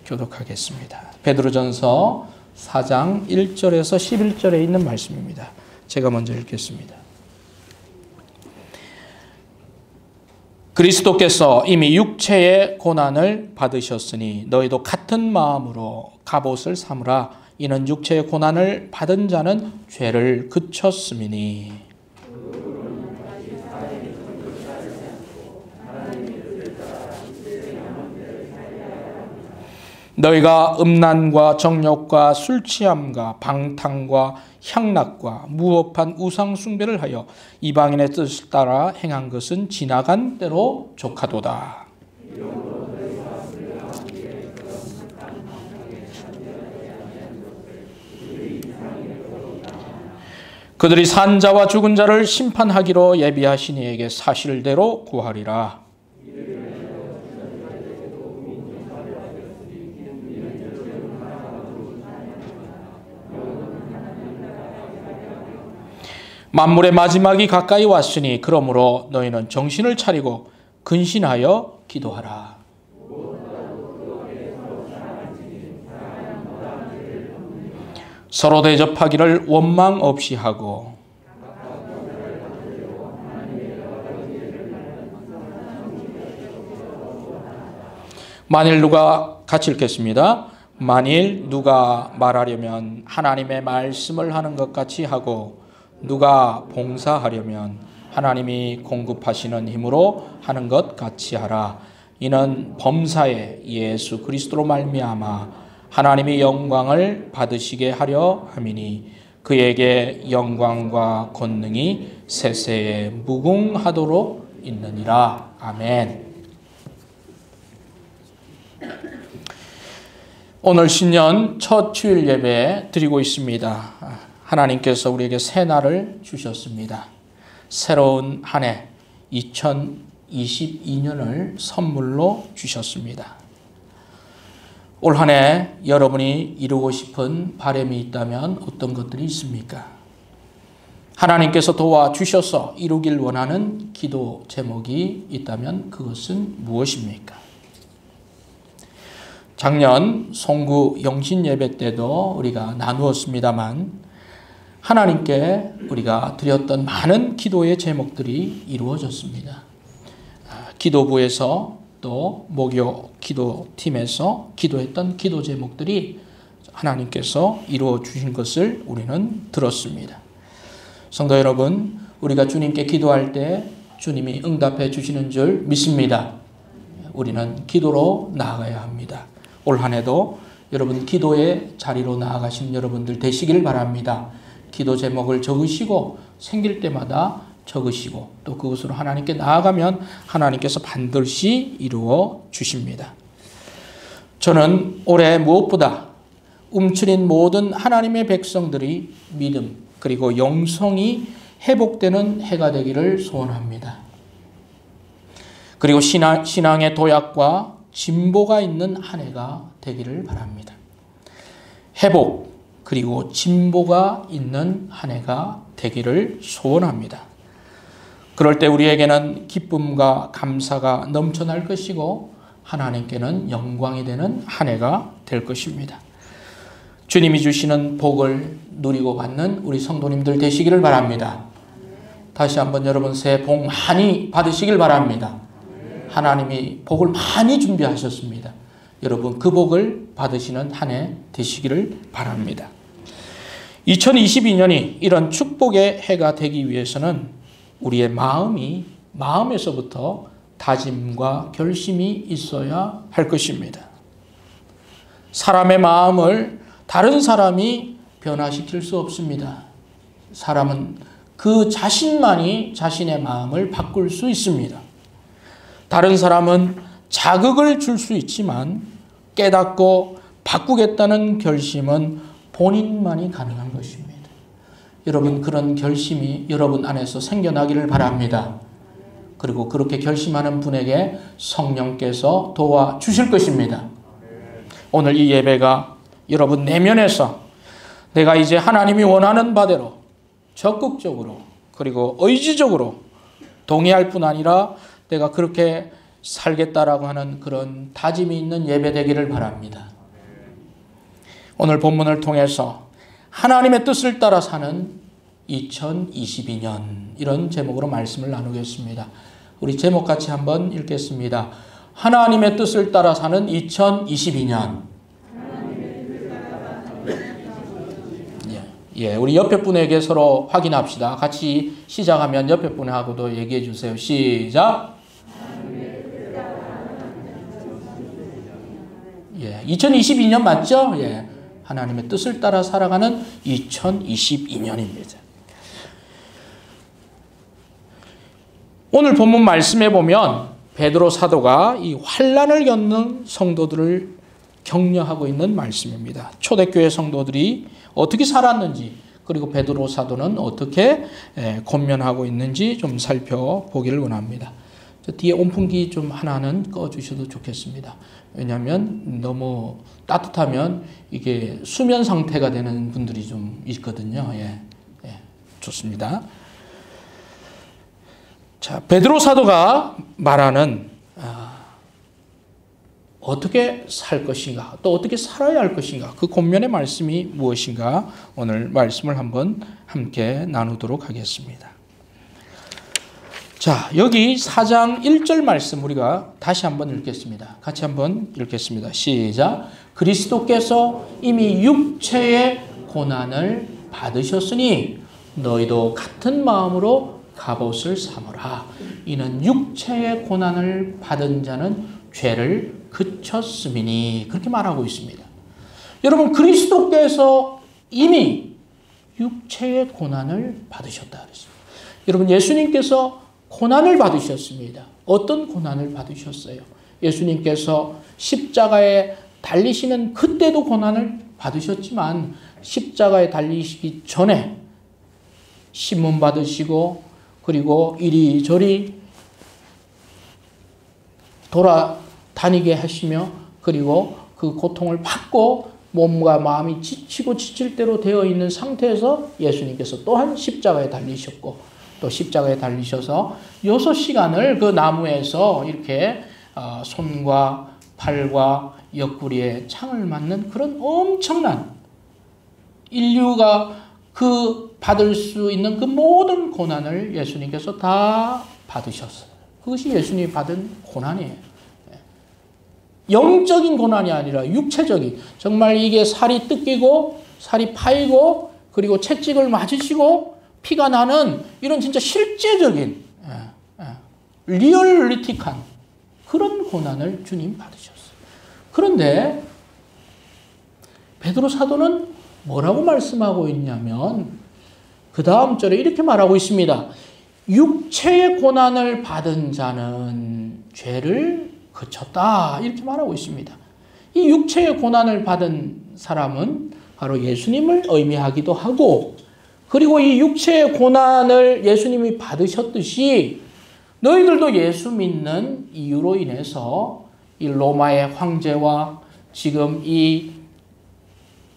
교독하겠습니다. 베드로전서 4장 1절에서 11절에 있는 말씀입니다. 제가 먼저 읽겠습니다. 그리스도께서 이미 육체의 고난을 받으셨으니 너희도 같은 마음으로 갑옷을 삼으라. 이는 육체의 고난을 받은 자는 죄를 그쳤음이니. 너희가 음란과 정욕과 술취함과 방탕과 향락과 무법한 우상 숭배를 하여 이방인의 뜻을 따라 행한 것은 지나간 때로 족하도다. 그들이 산 자와 죽은 자를 심판하기로 예비하신 이에게 사실대로 구하리라. 만물의 마지막이 가까이 왔으니 그러므로 너희는 정신을 차리고 근신하여 기도하라. 서로 대접하기를 원망 없이 하고 만일 누가 같이 읽겠습니다. 만일 누가 말하려면 하나님의 말씀을 하는 것 같이 하고 누가 봉사하려면 하나님이 공급하시는 힘으로 하는 것 같이 하라. 이는 범사에 예수 그리스도로 말미암아 하나님이 영광을 받으시게 하려 함이니 그에게 영광과 권능이 세세에 무궁하도록 있느니라. 아멘. 오늘 신년 첫 주일 예배 드리고 있습니다. 하나님께서 우리에게 새 날을 주셨습니다. 새로운 한 해 2022년을 선물로 주셨습니다. 올 한 해 여러분이 이루고 싶은 바람이 있다면 어떤 것들이 있습니까? 하나님께서 도와주셔서 이루길 원하는 기도 제목이 있다면 그것은 무엇입니까? 작년 송구 영신 예배 때도 우리가 나누었습니다만 하나님께 우리가 드렸던 많은 기도의 제목들이 이루어졌습니다. 기도부에서 또 목요 기도팀에서 기도했던 기도 제목들이 하나님께서 이루어 주신 것을 우리는 들었습니다. 성도 여러분, 우리가 주님께 기도할 때 주님이 응답해 주시는 줄 믿습니다. 우리는 기도로 나아가야 합니다. 올 한 해도 여러분 기도의 자리로 나아가신 여러분들 되시길 바랍니다. 기도 제목을 적으시고 생길 때마다 적으시고 또 그것으로 하나님께 나아가면 하나님께서 반드시 이루어 주십니다. 저는 올해 무엇보다 움츠린 모든 하나님의 백성들이 믿음 그리고 영성이 회복되는 해가 되기를 소원합니다. 그리고 신앙의 도약과 진보가 있는 한 해가 되기를 바랍니다. 회복 그리고 진보가 있는 한 해가 되기를 소원합니다. 그럴 때 우리에게는 기쁨과 감사가 넘쳐날 것이고 하나님께는 영광이 되는 한 해가 될 것입니다. 주님이 주시는 복을 누리고 받는 우리 성도님들 되시기를 바랍니다. 다시 한번 여러분 새해 복 많이 받으시길 바랍니다. 하나님이 복을 많이 준비하셨습니다. 여러분 그 복을 받으시는 한 해 되시기를 바랍니다. 2022년이 이런 축복의 해가 되기 위해서는 우리의 마음에서부터 다짐과 결심이 있어야 할 것입니다. 사람의 마음을 다른 사람이 변화시킬 수 없습니다. 사람은 그 자신만이 자신의 마음을 바꿀 수 있습니다. 다른 사람은 자극을 줄 수 있지만 깨닫고 바꾸겠다는 결심은 본인만이 가능한 것입니다. 여러분 그런 결심이 여러분 안에서 생겨나기를 바랍니다. 그리고 그렇게 결심하는 분에게 성령께서 도와주실 것입니다. 오늘 이 예배가 여러분 내면에서 내가 이제 하나님이 원하는 바대로 적극적으로 그리고 의지적으로 동의할 뿐 아니라 내가 그렇게 살겠다라고 하는 그런 다짐이 있는 예배 되기를 바랍니다. 오늘 본문을 통해서 하나님의 뜻을 따라 사는 2022년 이런 제목으로 말씀을 나누겠습니다. 우리 제목 같이 한번 읽겠습니다. 하나님의 뜻을 따라 사는 2022년. 우리 옆에 분에게 서로 확인합시다. 같이 시작하면 옆에 분하고도 얘기해 주세요. 시작. 2022년 맞죠? 하나님의 뜻을 따라 살아가는 2022년입니다. 오늘 본문 말씀에 보면 베드로 사도가 이 환난을 겪는 성도들을 격려하고 있는 말씀입니다. 초대교회 성도들이 어떻게 살았는지, 그리고 베드로 사도는 어떻게 권면하고 있는지 좀 살펴보기를 원합니다. 뒤에 온풍기 좀 하나는 꺼주셔도 좋겠습니다. 왜냐하면 너무 따뜻하면 이게 수면 상태가 되는 분들이 좀 있거든요. 좋습니다. 자, 베드로 사도가 말하는 어떻게 살 것인가, 또 어떻게 살아야 할 것인가, 그 권면의 말씀이 무엇인가 오늘 말씀을 한번 함께 나누도록 하겠습니다. 자, 여기 4장 1절 말씀 우리가 다시 한번 읽겠습니다. 같이 한번 읽겠습니다. 시작. 그리스도께서 이미 육체의 고난을 받으셨으니 너희도 같은 마음으로 갑옷을 삼으라. 이는 육체의 고난을 받은 자는 죄를 그쳤음이니. 그렇게 말하고 있습니다. 여러분, 그리스도께서 이미 육체의 고난을 받으셨다 그랬습니다. 여러분, 예수님께서 고난을 받으셨습니다. 어떤 고난을 받으셨어요? 예수님께서 십자가에 달리시는 그때도 고난을 받으셨지만 십자가에 달리시기 전에 신문 받으시고 그리고 이리저리 돌아다니게 하시며 그리고 그 고통을 받고 몸과 마음이 지치고 지칠 대로 되어 있는 상태에서 예수님께서 또한 십자가에 달리셨고 또 십자가에 달리셔서 6시간을 그 나무에서 이렇게 손과 팔과 옆구리에 창을 맞는 그런 엄청난 인류가 그 받을 수 있는 그 모든 고난을 예수님께서 다 받으셨어요. 그것이 예수님이 받은 고난이에요. 영적인 고난이 아니라 육체적인, 정말 이게 살이 뜯기고 살이 파이고 그리고 채찍을 맞으시고 피가 나는 이런 진짜 실제적인 리얼리틱한 그런 고난을 주님 받으셨어요. 그런데 베드로 사도는 뭐라고 말씀하고 있냐면 그 다음 절에 이렇게 말하고 있습니다. 육체의 고난을 받은 자는 죄를 그쳤다. 이렇게 말하고 있습니다. 이 육체의 고난을 받은 사람은 바로 예수님을 의미하기도 하고 그리고 이 육체의 고난을 예수님이 받으셨듯이 너희들도 예수 믿는 이유로 인해서 이 로마의 황제와 지금 이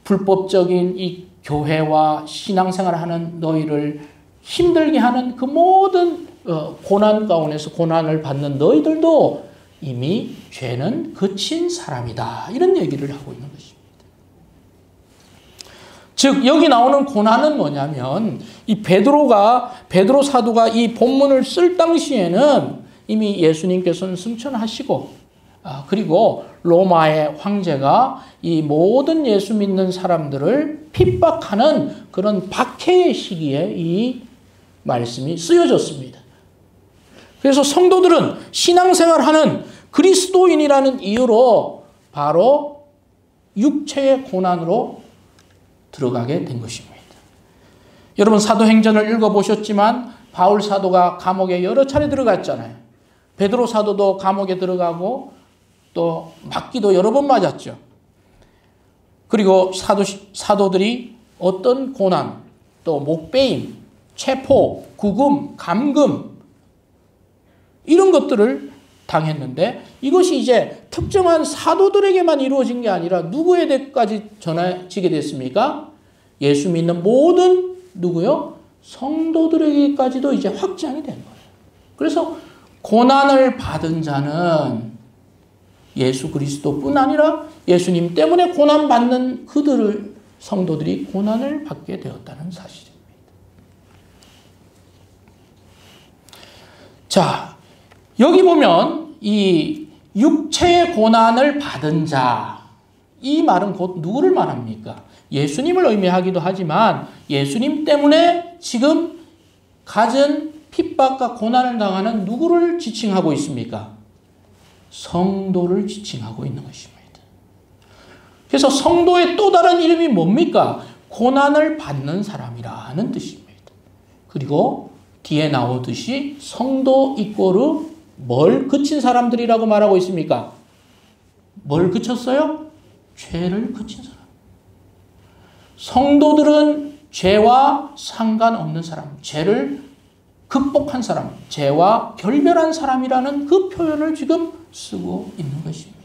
불법적인 이 교회와 신앙생활을 하는 너희를 힘들게 하는 그 모든 고난 가운데서 고난을 받는 너희들도 이미 죄는 그친 사람이다. 이런 얘기를 하고 있는 것입니다. 즉 여기 나오는 고난은 뭐냐면 이 베드로 사도가 이 본문을 쓸 당시에는 이미 예수님께서는 승천하시고 그리고 로마의 황제가 이 모든 예수 믿는 사람들을 핍박하는 그런 박해의 시기에 이 말씀이 쓰여졌습니다. 그래서 성도들은 신앙생활하는 그리스도인이라는 이유로 바로 육체의 고난으로 들어가게 된 것입니다. 여러분 사도행전을 읽어보셨지만 바울 사도가 감옥에 여러 차례 들어갔잖아요. 베드로 사도도 감옥에 들어가고 또 맞기도 여러 번 맞았죠. 그리고 사도들이 어떤 고난, 또 목베임, 체포, 구금, 감금 이런 것들을 당했는데 이것이 이제 특정한 사도들에게만 이루어진 게 아니라 누구에게까지 전해지게 됐습니까? 예수 믿는 모든 누구요? 성도들에게까지도 이제 확장이 된 거예요. 그래서 고난을 받은 자는 예수 그리스도뿐 아니라 예수님 때문에 고난받는 그들을 성도들이 고난을 받게 되었다는 사실입니다. 자, 여기 보면 이 육체의 고난을 받은 자, 이 말은 곧 누구를 말합니까? 예수님을 의미하기도 하지만 예수님 때문에 지금 갖은 핍박과 고난을 당하는 누구를 지칭하고 있습니까? 성도를 지칭하고 있는 것입니다. 그래서 성도의 또 다른 이름이 뭡니까? 고난을 받는 사람이라는 뜻입니다. 그리고 뒤에 나오듯이 성도 이꼬르 뭘 그친 사람들이라고 말하고 있습니까? 뭘 그쳤어요? 죄를 그친 사람. 성도들은 죄와 상관없는 사람, 죄를 극복한 사람, 죄와 결별한 사람이라는 그 표현을 지금 쓰고 있는 것입니다.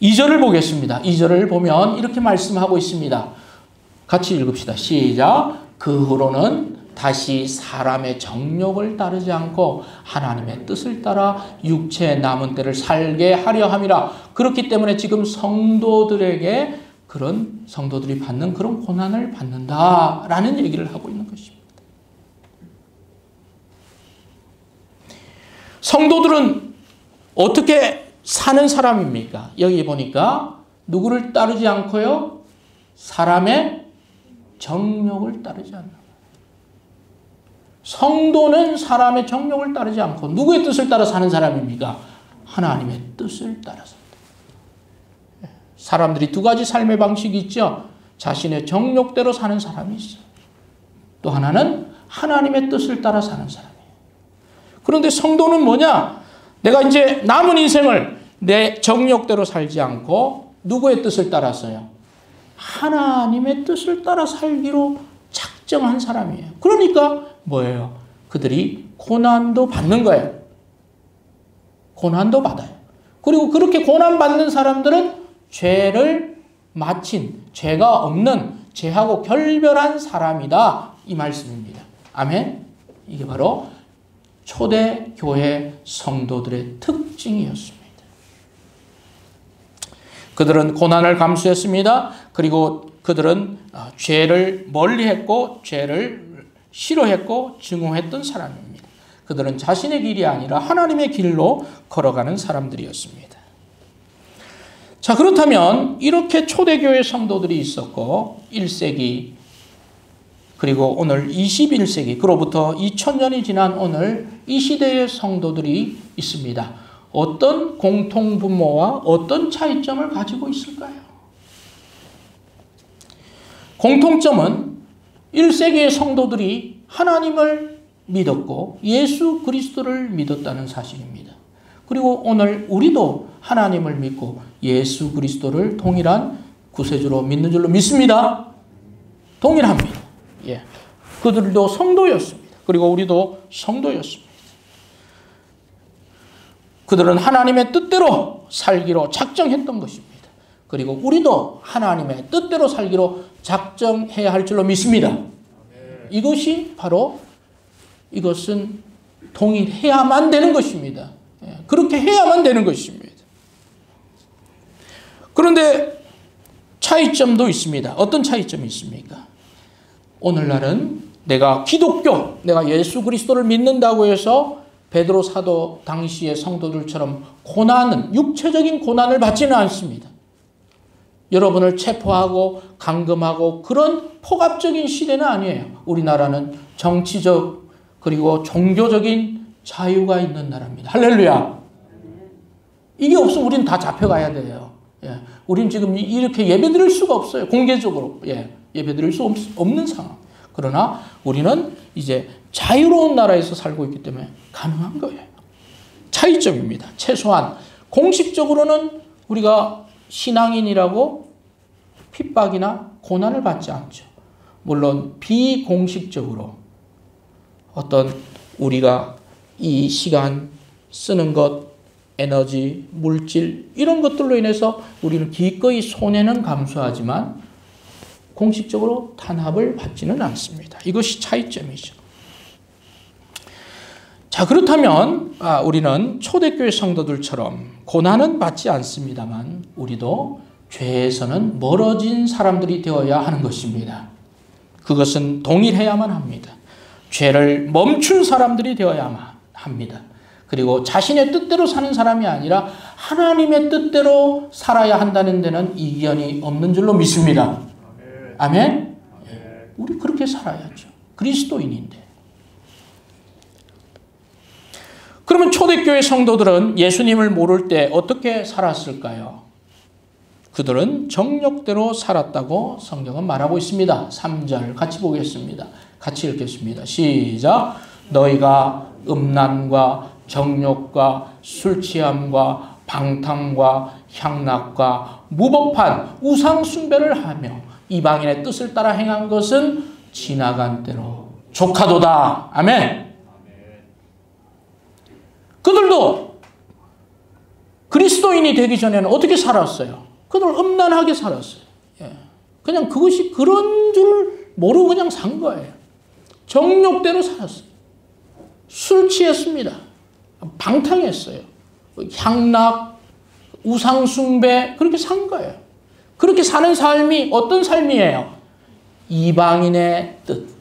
2절을 보겠습니다. 2절을 보면 이렇게 말씀하고 있습니다. 같이 읽읍시다. 시작. 그 후로는 다시 사람의 정욕을 따르지 않고 하나님의 뜻을 따라 육체의 남은 때를 살게 하려 함이라. 그렇기 때문에 지금 성도들에게 그런 성도들이 받는 그런 고난을 받는다라는 얘기를 하고 있는 것입니다. 성도들은 어떻게 사는 사람입니까? 여기 보니까 누구를 따르지 않고요? 사람의 정욕을 따르지 않는 거예요. 성도는 사람의 정욕을 따르지 않고 누구의 뜻을 따라 사는 사람입니까? 하나님의 뜻을 따라서. 사람들이 두 가지 삶의 방식이 있죠. 자신의 정욕대로 사는 사람이 있어요. 또 하나는 하나님의 뜻을 따라 사는 사람이에요. 그런데 성도는 뭐냐? 내가 이제 남은 인생을 내 정욕대로 살지 않고 누구의 뜻을 따라서요? 하나님의 뜻을 따라 살기로 작정한 사람이에요. 그러니까 뭐예요? 그들이 고난도 받는 거예요. 고난도 받아요. 그리고 그렇게 고난받는 사람들은 죄를 마친, 죄가 없는, 죄하고 결별한 사람이다. 이 말씀입니다. 아멘? 이게 바로 초대교회 성도들의 특징이었습니다. 그들은 고난을 감수했습니다. 그리고 그들은 죄를 멀리했고 죄를 싫어했고 증오했던 사람입니다. 그들은 자신의 길이 아니라 하나님의 길로 걸어가는 사람들이었습니다. 자, 그렇다면 이렇게 초대교회 성도들이 있었고 1세기 그리고 오늘 21세기 그로부터 2000년이 지난 오늘 이 시대의 성도들이 있습니다. 어떤 공통분모와 어떤 차이점을 가지고 있을까요? 공통점은 1세기의 성도들이 하나님을 믿었고 예수 그리스도를 믿었다는 사실입니다. 그리고 오늘 우리도 하나님을 믿고 예수 그리스도를 동일한 구세주로 믿는 줄로 믿습니다. 동일합니다. 예. 그들도 성도였습니다. 그리고 우리도 성도였습니다. 그들은 하나님의 뜻대로 살기로 작정했던 것입니다. 그리고 우리도 하나님의 뜻대로 살기로 작정해야 할 줄로 믿습니다. 이것이 바로 이것은 동일해야만 되는 것입니다. 그렇게 해야만 되는 것입니다. 그런데 차이점도 있습니다. 어떤 차이점이 있습니까? 오늘날은 내가 기독교, 내가 예수 그리스도를 믿는다고 해서 베드로 사도 당시의 성도들처럼 고난은 육체적인 고난을 받지는 않습니다. 여러분을 체포하고 감금하고 그런 폭압적인 시대는 아니에요. 우리나라는 정치적 그리고 종교적인 자유가 있는 나라입니다. 할렐루야. 이게 없으면 우리는 다 잡혀가야 돼요. 예. 우리는 지금 이렇게 예배드릴 수가 없어요. 공개적으로. 예배드릴 수 없는 상황. 그러나 우리는 이제 자유로운 나라에서 살고 있기 때문에 가능한 거예요. 차이점입니다. 최소한 공식적으로는 우리가 신앙인이라고 핍박이나 고난을 받지 않죠. 물론 비공식적으로 어떤 우리가 이 시간 쓰는 것, 에너지, 물질 이런 것들로 인해서 우리는 기꺼이 손해는 감수하지만 공식적으로 탄압을 받지는 않습니다. 이것이 차이점이죠. 자, 그렇다면 우리는 초대교회 성도들처럼 고난은 받지 않습니다만 우리도 죄에서는 멀어진 사람들이 되어야 하는 것입니다. 그것은 동일해야만 합니다. 죄를 멈춘 사람들이 되어야만 합니다. 그리고 자신의 뜻대로 사는 사람이 아니라 하나님의 뜻대로 살아야 한다는 데는 이견이 없는 줄로 믿습니다. 아멘? 우리 그렇게 살아야죠. 그리스도인인데. 그러면 초대교회 성도들은 예수님을 모를 때 어떻게 살았을까요? 그들은 정욕대로 살았다고 성경은 말하고 있습니다. 3절 같이 보겠습니다. 같이 읽겠습니다. 시작. 너희가 음란과 정욕과 술취함과 방탕과 향락과 무법한 우상 숭배를 하며 이방인의 뜻을 따라 행한 것은 지나간 때로 족하도다. 아멘. 그들도 그리스도인이 되기 전에는 어떻게 살았어요? 그들 음란하게 살았어요. 그냥 그것이 그런 줄 모르고 그냥 산 거예요. 정욕대로 살았어요. 술 취했습니다. 방탕했어요. 향락, 우상숭배 그렇게 산 거예요. 그렇게 사는 삶이 어떤 삶이에요? 이방인의 뜻.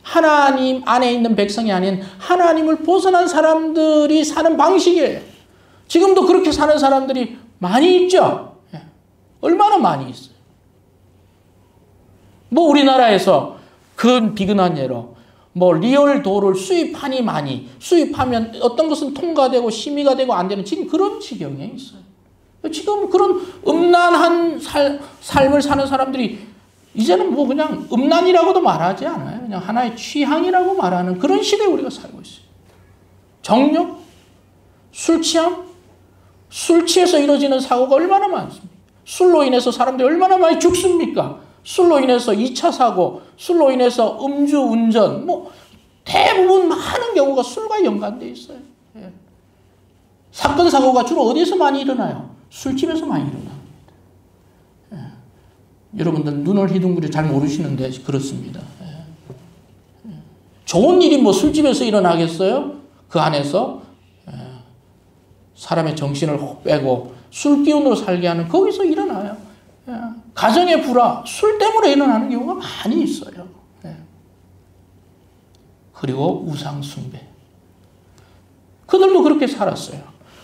하나님 안에 있는 백성이 아닌 하나님을 벗어난 사람들이 사는 방식이에요. 지금도 그렇게 사는 사람들이 많이 있죠? 얼마나 많이 있어요. 뭐 우리나라에서 비근한 예로 리얼도를 수입하면 어떤 것은 통과되고 심의가 되고 안 되는 지금 그런 지경에 있어요. 지금 그런 음란한 삶을 사는 사람들이 이제는 그냥 음란이라고도 말하지 않아요. 그냥 하나의 취향이라고 말하는 그런 시대에 우리가 살고 있어요. 정욕, 술 취함, 술 취해서 이루어지는 사고가 얼마나 많습니까? 술로 인해서 사람들이 얼마나 많이 죽습니까? 술로 인해서 2차 사고, 술로 인해서 음주운전, 대부분 많은 경우가 술과 연관되어 있어요. 사건, 사고가 주로 어디서 많이 일어나요? 술집에서 많이 일어납니다. 여러분들 눈을 휘둥그려 잘 모르시는데 그렇습니다. 좋은 일이 술집에서 일어나겠어요? 그 안에서 사람의 정신을 빼고 술 기운으로 살게 하는 거기서 일어나요. 가정의 불화, 술 때문에 일어나는 경우가 많이 있어요. 그리고 우상 숭배. 그들도 그렇게 살았어요.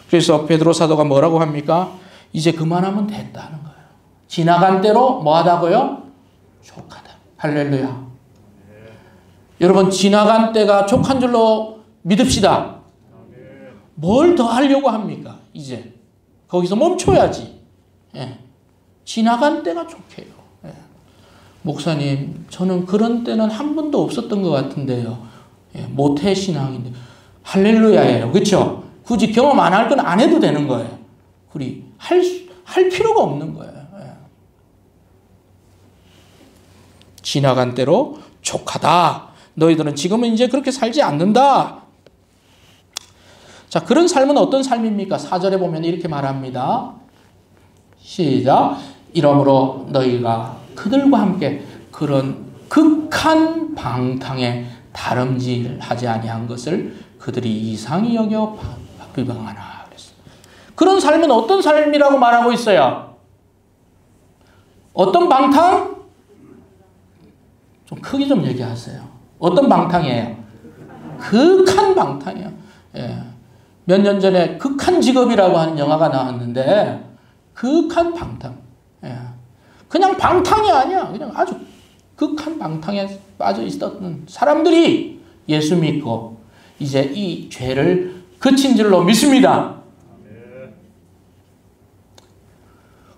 그래서 베드로 사도가 뭐라고 합니까? 이제 그만하면 됐다는 거예요. 지나간 대로 뭐하다고요? 족하다. 할렐루야. 여러분 지나간 때가 족한 줄로 믿읍시다. 뭘 더 하려고 합니까? 이제 거기서 멈춰야지. 지나간 때가 족해요. 목사님 저는 그런 때는 한 번도 없었던 것 같은데요. 모태신앙인데 할렐루야예요. 그렇죠? 굳이 경험 안 할 건 안 해도 되는 거예요. 우리 할 필요가 없는 거예요. 지나간 대로 족하다. 너희들은 지금은 이제 그렇게 살지 않는다. 자, 그런 삶은 어떤 삶입니까? 4절에 보면 이렇게 말합니다. 시작. 이러므로 너희가 그들과 함께 그런 극한 방탕에 다름질하지 아니한 것을 그들이 이상히 여겨 비방하나 그랬어요. 그런 삶은 어떤 삶이라고 말하고 있어요? 어떤 방탕? 좀 크게 좀 얘기하세요. 어떤 방탕이에요? 극한 방탕이에요. 몇 년 전에 극한 직업이라고 하는 영화가 나왔는데 극한 방탕. 그냥 방탕이 아니야. 그냥 아주 극한 방탕에 빠져 있었던 사람들이 예수 믿고 이제 이 죄를 그친 줄로 믿습니다.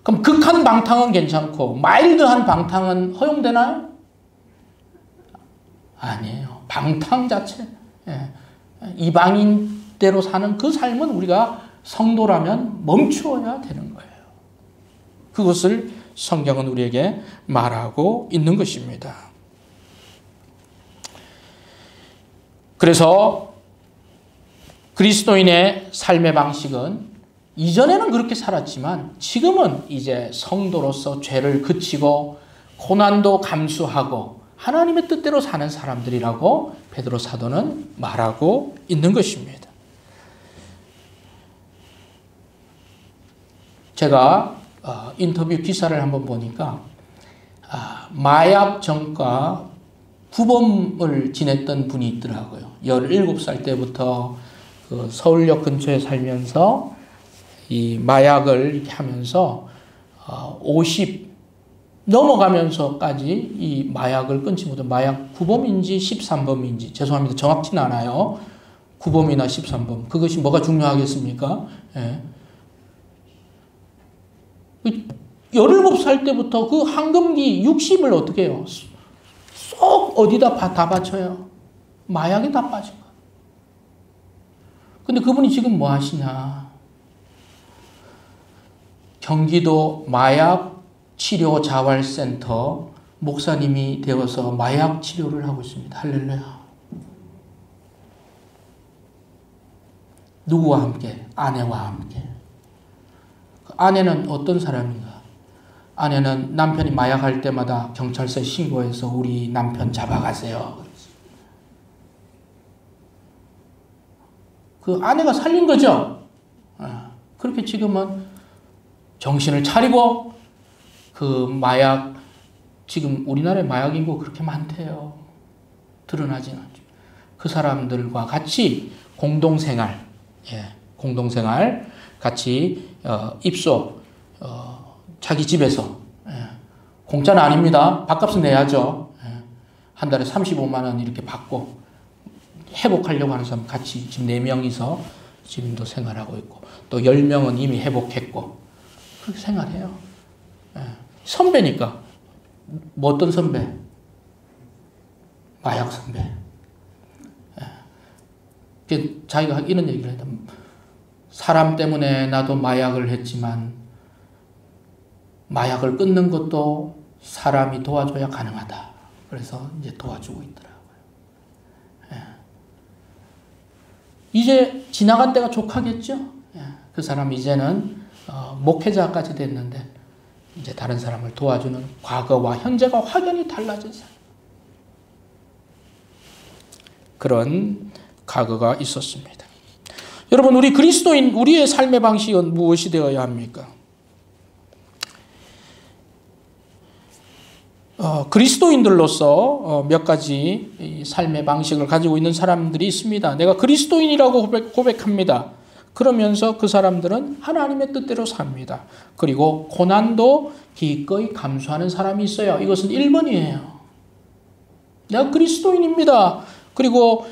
그럼 극한 방탕은 괜찮고 마일드한 방탕은 허용되나요? 아니에요. 방탕 자체. 이방인대로 사는 그 삶은 우리가 성도라면 멈추어야 되는 거예요. 그것을 성경은 우리에게 말하고 있는 것입니다. 그래서 그리스도인의 삶의 방식은 이전에는 그렇게 살았지만 지금은 이제 성도로서 죄를 그치고 고난도 감수하고 하나님의 뜻대로 사는 사람들이라고 베드로 사도는 말하고 있는 것입니다. 제가 인터뷰 기사를 한번 보니까 마약 전과 구범을 지냈던 분이 있더라고요. 17살 때부터 그 서울역 근처에 살면서 이 마약을 이렇게 하면서 50 넘어가면서까지 이 마약을 끊지 못한 마약 9범인지 13범인지 죄송합니다. 정확치는 않아요. 9범이나 13범. 그것이 뭐가 중요하겠습니까? 예. 17살 때부터 그 황금기 60을 어떻게 해요? 쏙 어디다 다 바쳐요? 마약에 다 빠진 거예요. 근데 그분이 지금 뭐 하시냐? 경기도 마약 치료 자활센터 목사님이 되어서 마약 치료를 하고 있습니다. 할렐루야. 누구와 함께? 아내와 함께. 아내는 어떤 사람인가? 아내는 남편이 마약할 때마다 경찰서에 신고해서 우리 남편 잡아가세요. 그 아내가 살린 거죠. 그렇게 지금은 정신을 차리고 그 마약, 지금 우리나라에 마약 인구 그렇게 많대요. 드러나진 않죠. 그 사람들과 같이 공동생활, 공동생활 같이 입소, 자기 집에서, 공짜는 아닙니다. 밥값은 내야죠. 한 달에 35만 원 이렇게 받고 회복하려고 하는 사람 같이 지금 4명이서 지금도 생활하고 있고 또 10명은 이미 회복했고 그렇게 생활해요. 선배니까. 뭐 어떤 선배? 마약 선배. 자기가 이런 얘기를 했다. 사람 때문에 나도 마약을 했지만 마약을 끊는 것도 사람이 도와줘야 가능하다. 그래서 이제 도와주고 있더라고요. 이제 지나간 때가 족하겠죠? 그 사람 이제는 목회자까지 됐는데 이제 다른 사람을 도와주는 과거와 현재가 확연히 달라진 사람. 그런 과거가 있었습니다. 여러분, 우리 그리스도인, 우리의 삶의 방식은 무엇이 되어야 합니까? 그리스도인들로서 몇 가지 삶의 방식을 가지고 있는 사람들이 있습니다. 내가 그리스도인이라고 고백합니다. 그러면서 그 사람들은 하나님의 뜻대로 삽니다. 그리고 고난도 기꺼이 감수하는 사람이 있어요. 이것은 1번이에요. 내가 그리스도인입니다. 그리고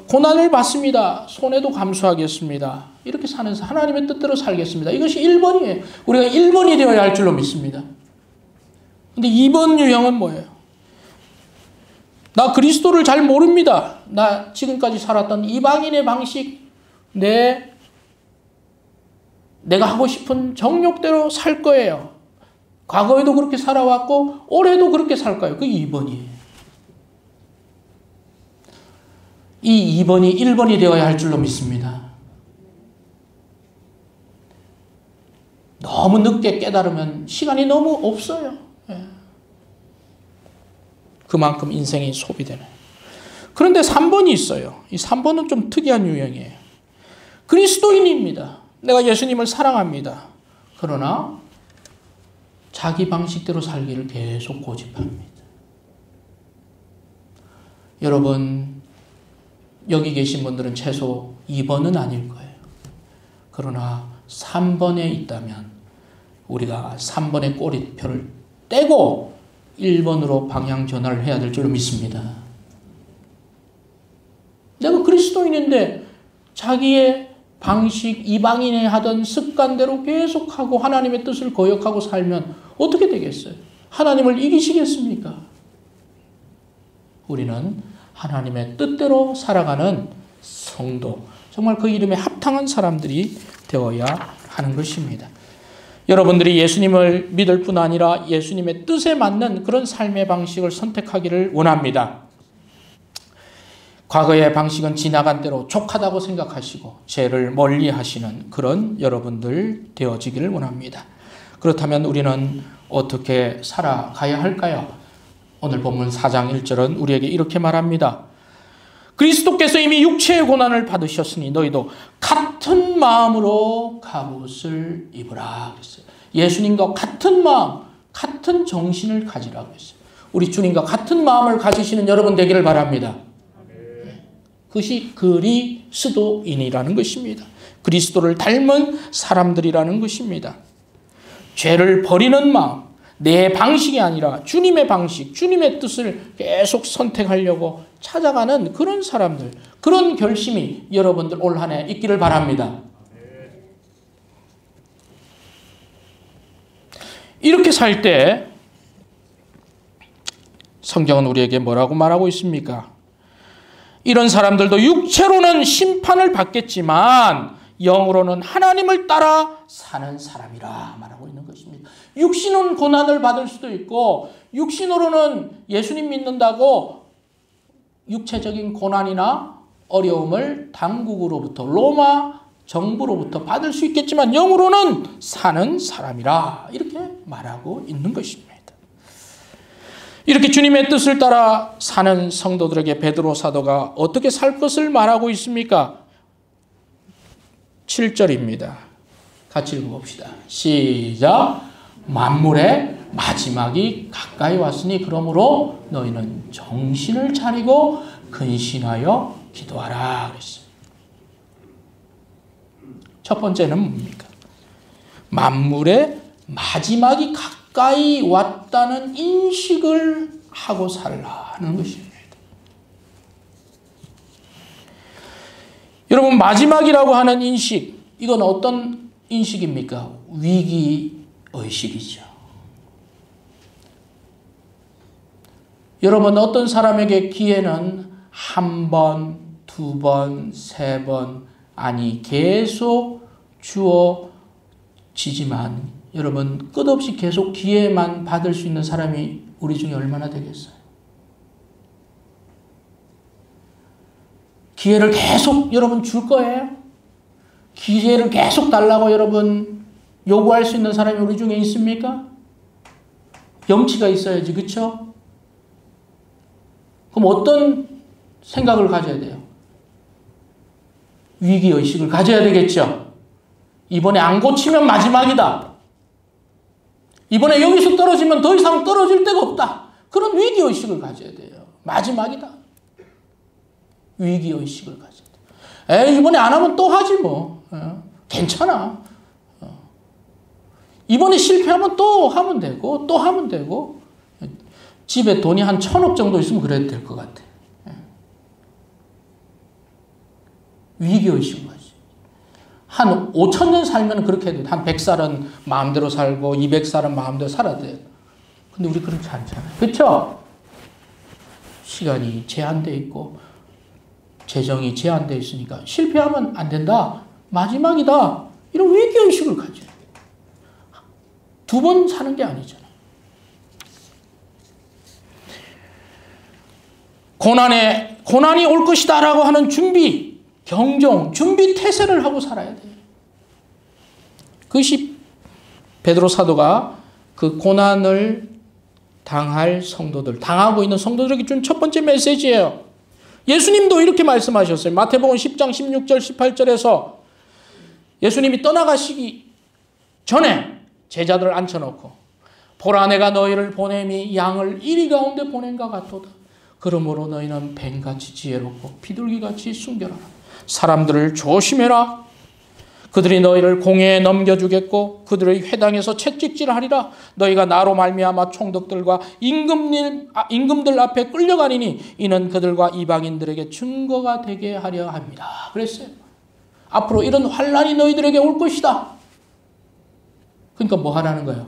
고난을 받습니다. 손해도 감수하겠습니다. 이렇게 사는 하나님의 뜻대로 살겠습니다. 이것이 1번이에요. 우리가 1번이 되어야 할 줄로 믿습니다. 근데 2번 유형은 뭐예요? 나 그리스도를 잘 모릅니다. 나 지금까지 살았던 이방인의 방식, 내가 하고 싶은 정욕대로 살 거예요. 과거에도 그렇게 살아왔고 올해도 그렇게 살 거예요. 그 2번이에요. 이 2번이 1번이 되어야 할 줄로 믿습니다. 너무 늦게 깨달으면 시간이 너무 없어요. 그만큼 인생이 소비되는. 그런데 3번이 있어요. 이 3번은 좀 특이한 유형이에요. 그리스도인입니다. 내가 예수님을 사랑합니다. 그러나 자기 방식대로 살기를 계속 고집합니다. 여러분, 여기 계신 분들은 최소 2번은 아닐 거예요. 그러나 3번에 있다면 우리가 3번의 꼬리표를 떼고 1번으로 방향 전환을 해야 될 줄로 믿습니다. 내가 그리스도인인데 자기의 방식, 이방인이 하던 습관대로 계속하고 하나님의 뜻을 거역하고 살면 어떻게 되겠어요? 하나님을 이기시겠습니까? 우리는 하나님의 뜻대로 살아가는 성도, 정말 그 이름에 합당한 사람들이 되어야 하는 것입니다. 여러분들이 예수님을 믿을 뿐 아니라 예수님의 뜻에 맞는 그런 삶의 방식을 선택하기를 원합니다. 과거의 방식은 지나간 대로 족하다고 생각하시고 죄를 멀리 하시는 그런 여러분들 되어지기를 원합니다. 그렇다면 우리는 어떻게 살아가야 할까요? 오늘 본문 4장 1절은 우리에게 이렇게 말합니다. 그리스도께서 이미 육체의 고난을 받으셨으니 너희도 같은 마음으로 갑옷을 입으라 그랬어요. 예수님과 같은 마음, 같은 정신을 가지라고 했어요. 우리 주님과 같은 마음을 가지시는 여러분 되기를 바랍니다. 그것이 그리스도인이라는 것입니다. 그리스도를 닮은 사람들이라는 것입니다. 죄를 버리는 마음, 내 방식이 아니라 주님의 방식, 주님의 뜻을 계속 선택하려고 찾아가는 그런 사람들, 그런 결심이 여러분들 올 한 해 있기를 바랍니다. 이렇게 살 때 성경은 우리에게 뭐라고 말하고 있습니까? 이런 사람들도 육체로는 심판을 받겠지만 영으로는 하나님을 따라 사는 사람이라 말하고 있는 것입니다. 육신은 고난을 받을 수도 있고 육신으로는 예수님 믿는다고 육체적인 고난이나 어려움을 당국으로부터 로마 정부로부터 받을 수 있겠지만 영으로는 사는 사람이라 이렇게 말하고 있는 것입니다. 이렇게 주님의 뜻을 따라 사는 성도들에게 베드로 사도가 어떻게 살 것을 말하고 있습니까? 7절입니다. 같이 읽어봅시다. 시작. 만물의 마지막이 가까이 왔으니 그러므로 너희는 정신을 차리고 근신하여 기도하라 그랬어요. 첫 번째는 뭡니까? 만물의 마지막이 가까이 왔다는 인식을 하고 살라는 것입니다. 여러분, 마지막이라고 하는 인식, 이건 어떤 인식입니까? 위기의식이죠. 여러분, 어떤 사람에게 기회는 한 번, 두 번, 세 번, 아니 계속 주어지지만 여러분 끝없이 계속 기회만 받을 수 있는 사람이 우리 중에 얼마나 되겠어요? 기회를 계속 여러분 줄 거예요? 기회를 계속 달라고 여러분 요구할 수 있는 사람이 우리 중에 있습니까? 염치가 있어야지, 그렇죠? 그럼 어떤 생각을 가져야 돼요? 위기의식을 가져야 되겠죠? 이번에 안 고치면 마지막이다. 이번에 여기서 떨어지면 더 이상 떨어질 데가 없다. 그런 위기의식을 가져야 돼요. 마지막이다. 위기의식을 가져야 돼요. 에이, 이번에 안 하면 또 하지 뭐. 괜찮아. 이번에 실패하면 또 하면 되고 또 하면 되고 집에 돈이 한 1,000억 정도 있으면 그래도 될 것 같아. 위기의식을 가져요. 한 5,000년 살면 그렇게 해도 한 100살은 마음대로 살고 200살은 마음대로 살아야 돼요. 근데 우리 그렇지 않잖아요. 그렇죠? 시간이 제한되어 있고 재정이 제한되어 있으니까 실패하면 안 된다. 마지막이다. 이런 위기의식을 가져요. 두 번 사는 게 아니잖아요. 고난이 올 것이다라고 하는 준비, 경종, 준비 태세를 하고 살아야 돼요. 그것이 베드로 사도가 그 고난을 당할 성도들, 당하고 있는 성도들에게 준 첫 번째 메시지예요. 예수님도 이렇게 말씀하셨어요. 마태복음 10장 16절 18절에서 예수님이 떠나가시기 전에 제자들을 앉혀놓고 보라 내가 너희를 보냄이 양을 이리 가운데 보낸가 같도다. 그러므로 너희는 뱀같이 지혜롭고 비둘기같이 순결하라. 사람들을 조심해라. 그들이 너희를 공회에 넘겨주겠고 그들의 회당에서 채찍질하리라. 너희가 나로 말미암아 총독들과 임금들 앞에 끌려가리니 이는 그들과 이방인들에게 증거가 되게 하려 합니다. 그랬어요. 앞으로 이런 환난이 너희들에게 올 것이다. 그러니까 뭐 하라는 거예요?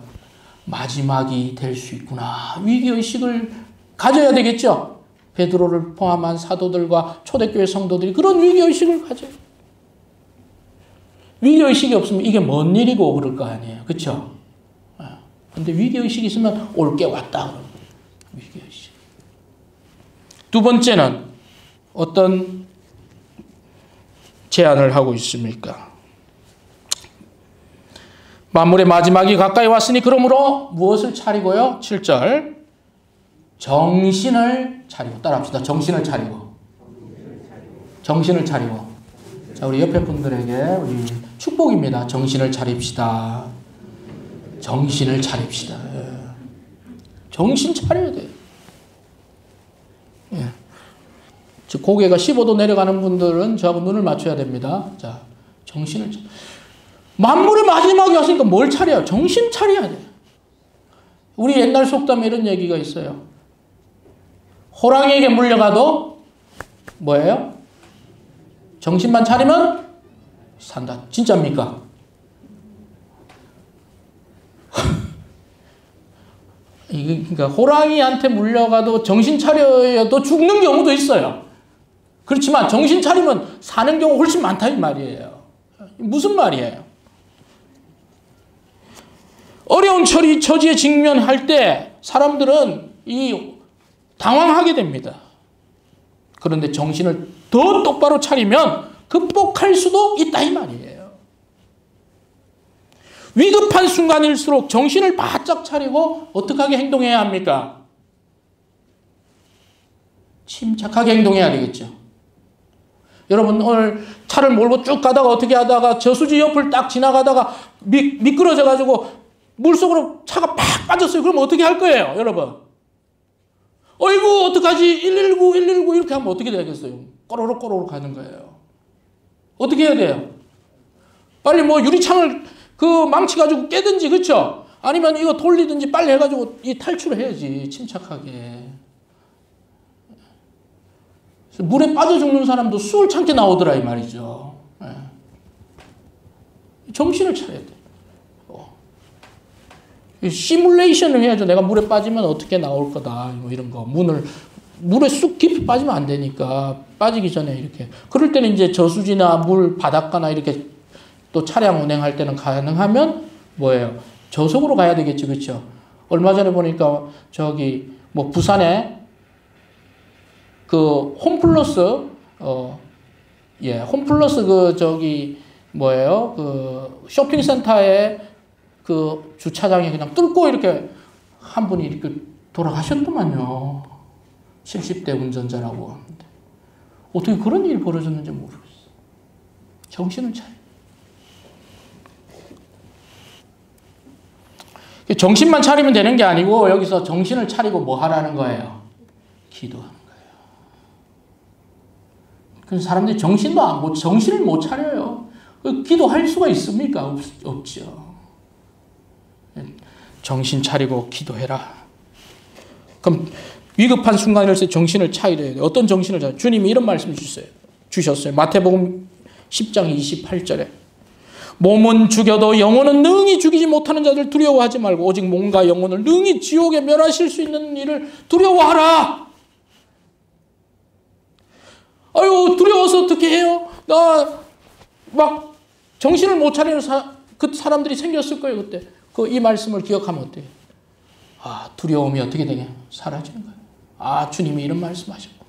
마지막이 될 수 있구나. 위기의식을 가져야 되겠죠. 베드로를 포함한 사도들과 초대교회 성도들이 그런 위기의식을 가져요. 위기의식이 없으면 이게 뭔 일이고 그럴 거 아니에요. 그렇죠? 근데 위기의식이 있으면 올 게 왔다. 위기의식. 두 번째는 어떤 제안을 하고 있습니까? 만물의 마지막이 가까이 왔으니 그러므로 무엇을 차리고요? 7절 정신을 차리고. 따라합시다. 정신을 차리고. 정신을 차리고. 자, 우리 옆에 분들에게 우리 축복입니다. 정신을 차립시다. 정신을 차립시다. 정신 차려야 돼요. 예. 즉 고개가 15도 내려가는 분들은 저하고 눈을 맞춰야 됩니다. 자, 정신을 만물의 마지막에 왔으니까 뭘 차려요? 정신 차려야 돼요. 우리 옛날 속담에 이런 얘기가 있어요. 호랑이에게 물려가도 뭐예요? 정신만 차리면 산다. 진짜입니까? 그러니까 호랑이한테 물려가도 정신 차려도 죽는 경우도 있어요. 그렇지만 정신 차리면 사는 경우 훨씬 많다 이 말이에요. 무슨 말이에요? 어려운 처지에 직면할 때 사람들은 당황하게 됩니다. 그런데 정신을 더 똑바로 차리면 극복할 수도 있다 이 말이에요. 위급한 순간일수록 정신을 바짝 차리고 어떻게 하게 행동해야 합니까? 침착하게 행동해야 되겠죠. 여러분 오늘 차를 몰고 쭉 가다가 어떻게 하다가 저수지 옆을 딱 지나가다가 미끄러져 가지고 물속으로 차가 팍 빠졌어요. 그럼 어떻게 할 거예요, 여러분? 어이구 어떡하지? 119 이렇게 하면 어떻게 되겠어요? 꼬로록 가는 거예요. 어떻게 해야 돼요? 빨리 뭐 유리창을 망치 가지고 깨든지, 그렇죠? 아니면 이거 돌리든지 빨리 해가지고 탈출을 해야지, 침착하게. 물에 빠져 죽는 사람도 숨을 참게 나오더라 이 말이죠. 정신을 차려야 돼. 시뮬레이션을 해야죠. 내가 물에 빠지면 어떻게 나올 거다, 뭐 이런 거. 물에 쑥 깊이 빠지면 안 되니까 빠지기 전에 이렇게. 그럴 때는 이제 저수지나 물 바닷가나 이렇게 또 차량 운행할 때는 가능하면 뭐예요? 저속으로 가야 되겠죠, 그렇죠? 얼마 전에 보니까 뭐 부산에 홈플러스 쇼핑센터에 주차장에 그냥 뚫고 이렇게 한 분이 이렇게 돌아가셨더만요. 70대 운전자라고. 어떻게 그런 일이 벌어졌는지 모르겠어요. 정신을 차려. 정신만 차리면 되는 게 아니고 여기서 정신을 차리고 뭐 하라는 거예요? 기도하는 거예요. 그래서 사람들이 정신을 못 차려요. 기도할 수가 있습니까? 없죠. 정신 차리고 기도해라. 그럼 위급한 순간일세 정신을 차려야 돼요. 어떤 정신을 차려요? 주님이 이런 말씀을 주셨어요. 마태복음 10장 28절에 몸은 죽여도 영혼은 능히 죽이지 못하는 자들 두려워하지 말고 오직 몸과 영혼을 능히 지옥에 멸하실 수 있는 일을 두려워하라. 아유, 두려워서 어떻게 해요? 나 막 정신을 못 차리는 사람들이 생겼을 거예요, 그때. 이 말씀을 기억하면 어때요? 두려움이 어떻게 되냐? 사라지는 거예요. 주님이 이런 말씀하셨고.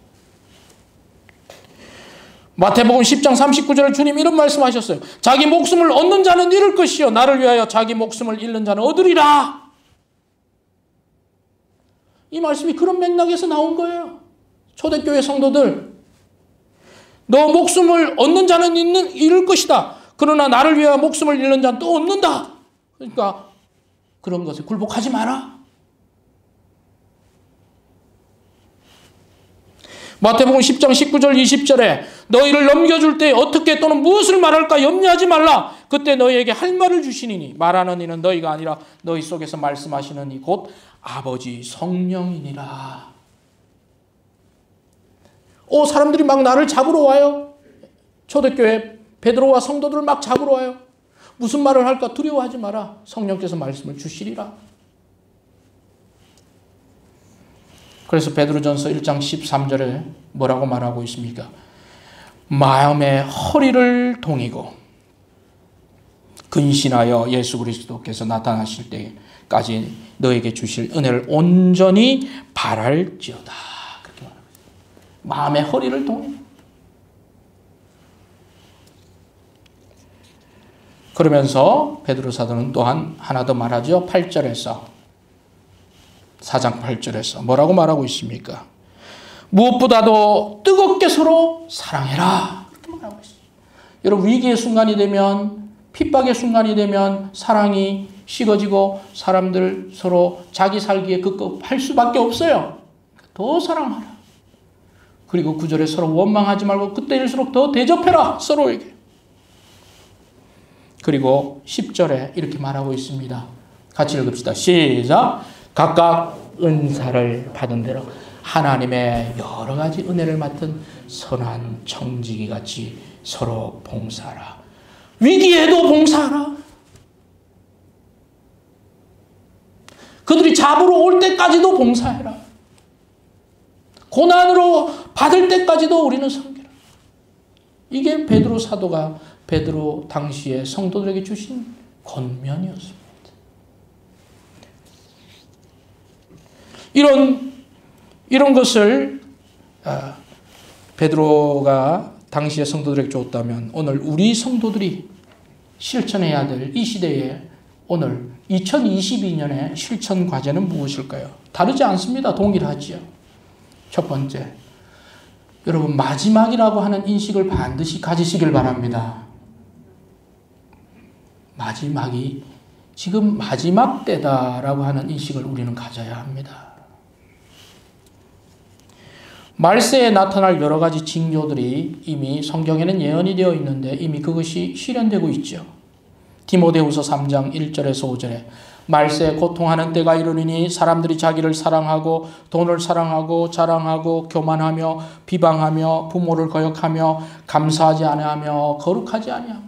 마태복음 10장 39절에 주님이 이런 말씀하셨어요. 자기 목숨을 얻는 자는 잃을 것이요 나를 위하여 자기 목숨을 잃는 자는 얻으리라. 이 말씀이 그런 맥락에서 나온 거예요. 초대교회 성도들, 너 목숨을 얻는 자는 잃을 것이다. 그러나 나를 위하여 목숨을 잃는 자는 또 얻는다. 그러니까 그런 것에 굴복하지 마라. 마태복음 10장 19절 20절에 너희를 넘겨줄 때 어떻게 또는 무엇을 말할까 염려하지 말라. 그때 너희에게 할 말을 주시니니 말하는 이는 너희가 아니라 너희 속에서 말씀하시는 이 곧 아버지 성령이니라. 사람들이 막 나를 잡으러 와요. 초대교회 베드로와 성도들을 막 잡으러 와요. 무슨 말을 할까 두려워하지 마라. 성령께서 말씀을 주시리라. 그래서 베드로전서 1장 13절에 뭐라고 말하고 있습니까? 마음의 허리를 동이고 근신하여 예수 그리스도께서 나타나실 때까지 너에게 주실 은혜를 온전히 바랄지어다. 그렇게 말합니다. 마음의 허리를 동이고. 그러면서 베드로 사도는 또한 하나 더 말하죠. 8절에서 4장 8절에서 뭐라고 말하고 있습니까? 무엇보다도 뜨겁게 서로 사랑해라. 그렇게 말하고 있습니다. 여러분, 위기의 순간이 되면, 핍박의 순간이 되면 사랑이 식어지고 사람들 서로 자기 살기에 급급할 수밖에 없어요. 더 사랑하라. 그리고 9절에 서로 원망하지 말고 그때일수록 더 대접해라. 서로에게. 그리고 10절에 이렇게 말하고 있습니다. 같이 읽읍시다. 시작. 각각 은사를 받은 대로 하나님의 여러 가지 은혜를 맡은 선한 청지기 같이 서로 봉사하라. 위기에도 봉사하라. 그들이 잡으러 올 때까지도 봉사해라. 고난으로 받을 때까지도 우리는 섬기라. 이게 베드로 사도가 베드로 당시에 성도들에게 주신 권면이었습니다. 이런 것을 베드로가 당시에 성도들에게 줬다면 오늘 우리 성도들이 실천해야 될 이 시대에 오늘 2022년의 실천 과제는 무엇일까요? 다르지 않습니다. 동일하지요. 첫 번째, 여러분 마지막이라고 하는 인식을 반드시 가지시길 바랍니다. 마지막이 지금 마지막 때다라고 하는 인식을 우리는 가져야 합니다. 말세에 나타날 여러 가지 징조들이 이미 성경에는 예언이 되어 있는데 이미 그것이 실현되고 있죠. 디모데후서 3장 1절에서 5절에 말세에 고통하는 때가 이르리니 사람들이 자기를 사랑하고 돈을 사랑하고 자랑하고 교만하며 비방하며 부모를 거역하며 감사하지 아니하며 거룩하지 아니하며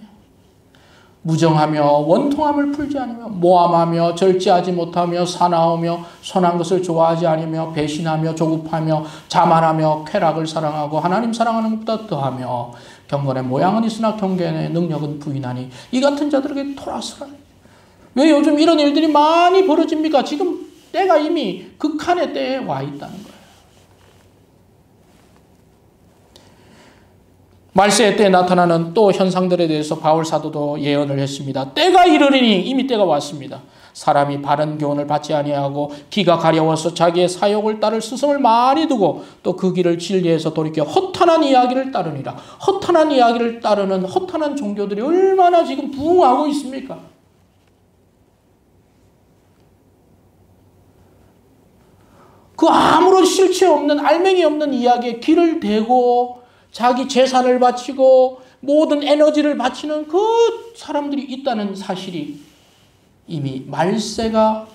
무정하며 원통함을 풀지 않으며 모함하며 절제하지 못하며 사나우며 선한 것을 좋아하지 않으며 배신하며 조급하며 자만하며 쾌락을 사랑하고 하나님 사랑하는 것보다 더하며 경건의 모양은 있으나 경건의 능력은 부인하니 이 같은 자들에게 토라스라. 왜 요즘 이런 일들이 많이 벌어집니까? 지금 때가 이미 극한의 때에 와 있다는 거예요. 말세의 때에 나타나는 또 현상들에 대해서 바울 사도도 예언을 했습니다. 때가 이르리니 이미 때가 왔습니다. 사람이 바른 교훈을 받지 아니하고 귀가 가려워서 자기의 사욕을 따를 스승을 많이 두고 또 그 길을 진리에서 돌이켜 허탄한 이야기를 따르니라. 허탄한 이야기를 따르는 허탄한 종교들이 얼마나 지금 부흥하고 있습니까? 그 아무런 실체 없는 알맹이 없는 이야기에 귀를 대고 자기 재산을 바치고 모든 에너지를 바치는 그 사람들이 있다는 사실이 이미 말세가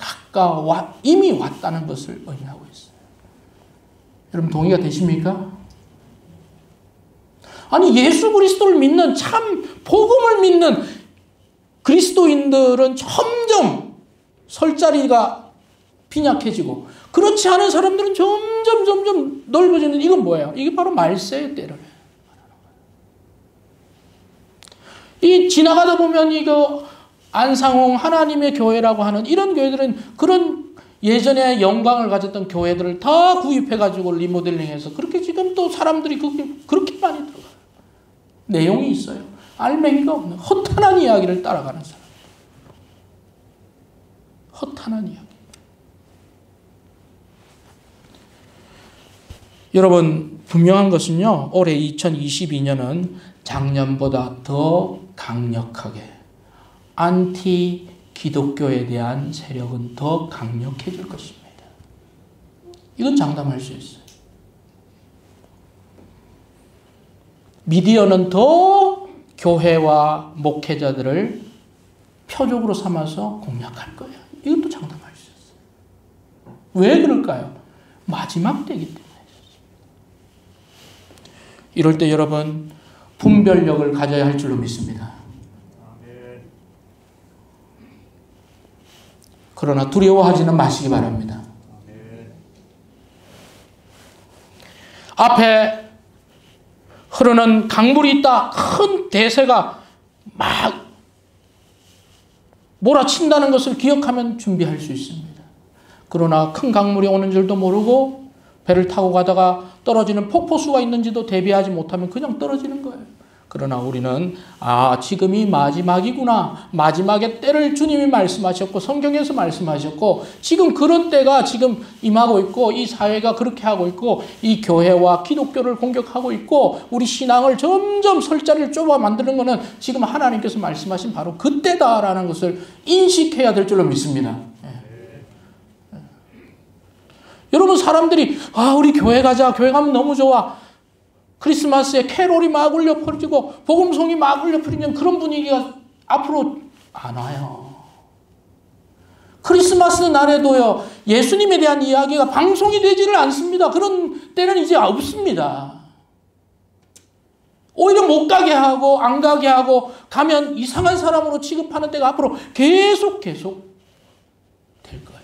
이미 왔다는 것을 의미하고 있어요. 여러분 동의가 되십니까? 아니 예수 그리스도를 믿는 참 복음을 믿는 그리스도인들은 점점 설 자리가 빈약해지고 그렇지 않은 사람들은 점점 넓어지는 이건 뭐예요? 이게 바로 말세의 때를 해요. 이 지나가다 보면 이거 안상홍 하나님의 교회라고 하는 이런 교회들은 그런 예전에 영광을 가졌던 교회들을 다 구입해가지고 리모델링해서 그렇게 지금 또 사람들이 그렇게 많이 들어가요. 내용이 있어요. 알맹이가 없는 허탄한 이야기를 따라가는 사람. 허탄한 이야기. 여러분 분명한 것은요. 올해 2022년은 작년보다 더 강력하게 안티 기독교에 대한 세력은 더 강력해질 것입니다. 이건 장담할 수 있어요. 미디어는 더 교회와 목회자들을 표적으로 삼아서 공략할 거예요. 이것도 장담할 수 있어요. 왜 그럴까요? 마지막 때이기 때문에. 이럴 때 여러분 분별력을 가져야 할 줄로 믿습니다. 그러나 두려워하지는 마시기 바랍니다. 앞에 흐르는 강물이 있다. 큰 대세가 막 몰아친다는 것을 기억하면 준비할 수 있습니다. 그러나 큰 강물이 오는 줄도 모르고 배를 타고 가다가 떨어지는 폭포수가 있는지도 대비하지 못하면 그냥 떨어지는 거예요. 그러나 우리는 지금이 마지막이구나. 마지막의 때를 주님이 말씀하셨고 성경에서 말씀하셨고 지금 그런 때가 지금 임하고 있고 이 사회가 그렇게 하고 있고 이 교회와 기독교를 공격하고 있고 우리 신앙을 점점 설자를 좁아 만드는 것은 지금 하나님께서 말씀하신 바로 그때다라는 것을 인식해야 될 줄로 믿습니다. 여러분 사람들이 우리 교회 가자. 교회 가면 너무 좋아. 크리스마스에 캐롤이 막 울려 퍼지고 복음송이 막 울려 퍼지는 그런 분위기가 앞으로 안 와요. 크리스마스 날에도요. 예수님에 대한 이야기가 방송이 되지를 않습니다. 그런 때는 이제 없습니다. 오히려 못 가게 하고 안 가게 하고 가면 이상한 사람으로 취급하는 때가 앞으로 계속 될 거예요.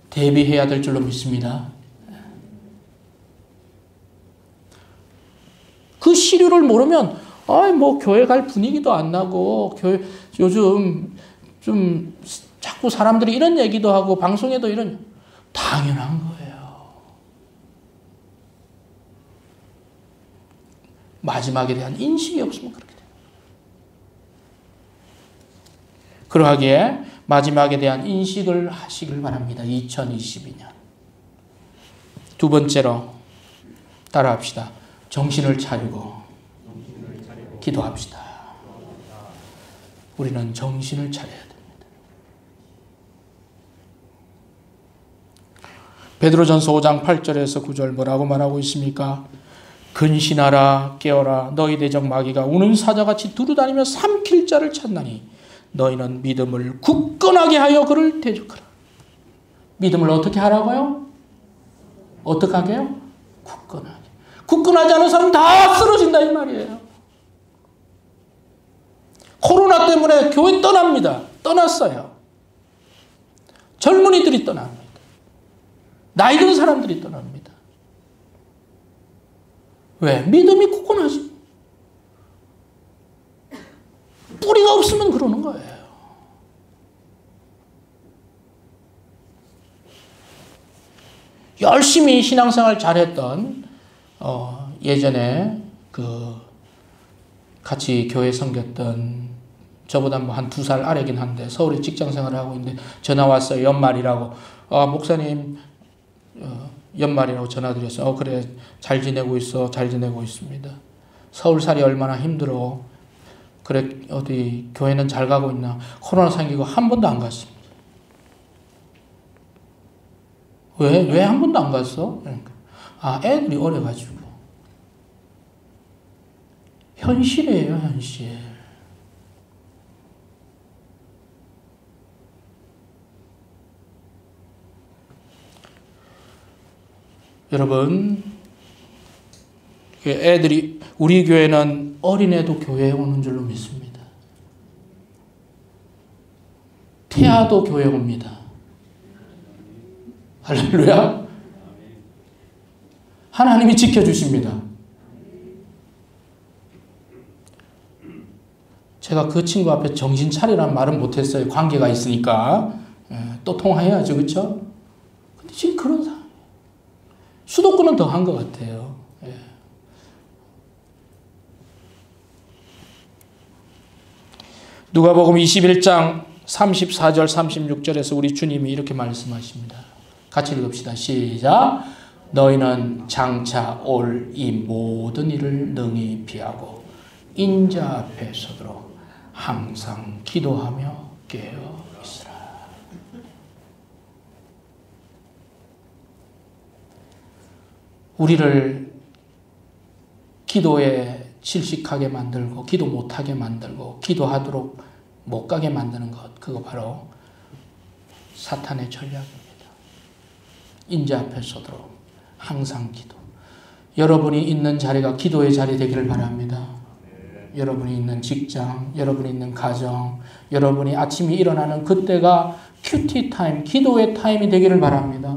대비해야 될 줄로 믿습니다. 그 시류를 모르면 교회 갈 분위기도 안 나고 교회 요즘 좀 자꾸 사람들이 이런 얘기도 하고 방송에도 이런 당연한 거예요. 마지막에 대한 인식이 없으면 그렇게 돼요. 그러하기에 마지막에 대한 인식을 하시길 바랍니다. 2022년. 두 번째로 따라합시다. 정신을 차리고 기도합시다. 우리는 정신을 차려야 됩니다. 베드로전서 5장 8절에서 9절 뭐라고 말하고 있습니까? 근신하라 깨어라 너희 대적 마귀가 우는 사자같이 두루다니며 삼킬 자를 찾나니 너희는 믿음을 굳건하게 하여 그를 대적하라. 믿음을 어떻게 하라고요? 어떻게 하게요? 굳건하게. 굳건하지 않은 사람은 다 쓰러진다 이 말이에요. 코로나 때문에 교회 떠납니다. 떠났어요. 젊은이들이 떠납니다. 나이 든 사람들이 떠납니다. 왜? 믿음이 굳건하지. 뿌리가 없으면 그러는 거예요. 열심히 신앙생활 잘했던 예전에 같이 교회 섬겼던 저보다 한 2살 아래긴 한데 서울에 직장 생활을 하고 있는데 전화 왔어요. 연말이라고. 목사님 연말이라고 전화 드렸어요. 그래 잘 지내고 있어. 잘 지내고 있습니다. 서울살이 얼마나 힘들어. 그래 어디 교회는 잘 가고 있나. 코로나 생기고 한 번도 안 갔습니다. 왜 한 번도 안 갔어? 애들이 어려가지고. 현실이에요, 현실. 여러분, 애들이, 우리 교회는 어린애도 교회에 오는 줄로 믿습니다. 태아도 교회에 옵니다. 할렐루야. 하나님이 지켜주십니다. 제가 그 친구 앞에 정신 차리라는 말은 못했어요. 관계가 있으니까. 또 통화해야죠. 그렇죠? 근데 지금 그런 상황. 수도권은 더 한 것 같아요. 누가복음 21장 34절 36절에서 우리 주님이 이렇게 말씀하십니다. 같이 읽읍시다. 시작. 너희는 장차 올 이 모든 일을 능히 피하고 인자 앞에 서도록 항상 기도하며 깨어 있으라. 우리를 기도에 질식하게 만들고 기도 못하게 만들고 기도하도록 못 가게 만드는 것, 그거 바로 사탄의 전략입니다. 인자 앞에 서도록 항상 기도. 여러분이 있는 자리가 기도의 자리 되기를 바랍니다. 여러분이 있는 직장, 여러분이 있는 가정, 여러분이 아침에 일어나는 그때가 큐티 타임, 기도의 타임이 되기를 바랍니다.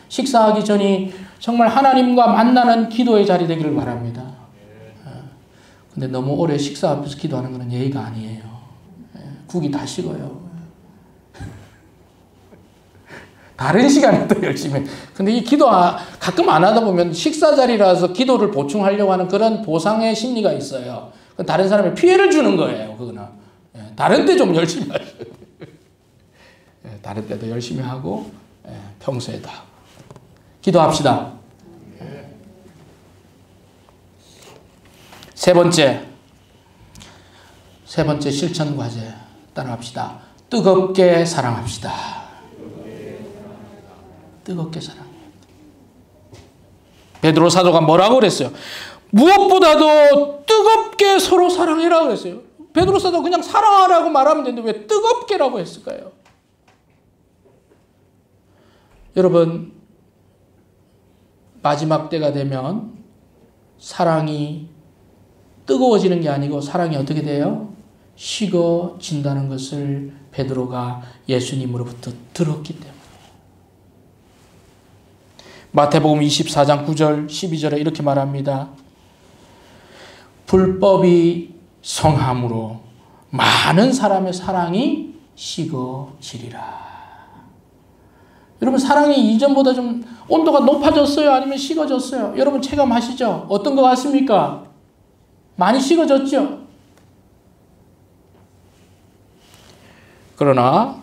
식사하기 전이 정말 하나님과 만나는 기도의 자리 되기를 바랍니다. 근데 너무 오래 식사 앞에서 기도하는 것은 예의가 아니에요. 국이 다 식어요. 다른 시간에 또 열심히 해. 근데 이 기도 가끔 안 하다 보면 식사 자리라서 기도를 보충하려고 하는 그런 보상의 심리가 있어요. 다른 사람에 피해를 주는 거예요. 그거는. 다른 때 좀 열심히 하세요. 다른 때도 열심히 하고 평소에도 하고. 기도합시다. 세 번째 실천 과제 따라합시다. 뜨겁게 사랑합시다. 뜨겁게 사랑해요. 베드로 사도가 뭐라고 그랬어요? 무엇보다도 뜨겁게 서로 사랑해라 그랬어요. 베드로 사도가 그냥 사랑하라고 말하면 되는데 왜 뜨겁게라고 했을까요? 여러분, 마지막 때가 되면 사랑이 뜨거워지는 게 아니고 사랑이 어떻게 돼요? 식어진다는 것을 베드로가 예수님으로부터 들었기 때문에. 마태복음 24장 9절 12절에 이렇게 말합니다. 불법이 성함으로 많은 사람의 사랑이 식어지리라. 여러분, 사랑이 이전보다 좀 온도가 높아졌어요? 아니면 식어졌어요? 여러분 체감하시죠? 어떤 것 같습니까? 많이 식어졌죠? 그러나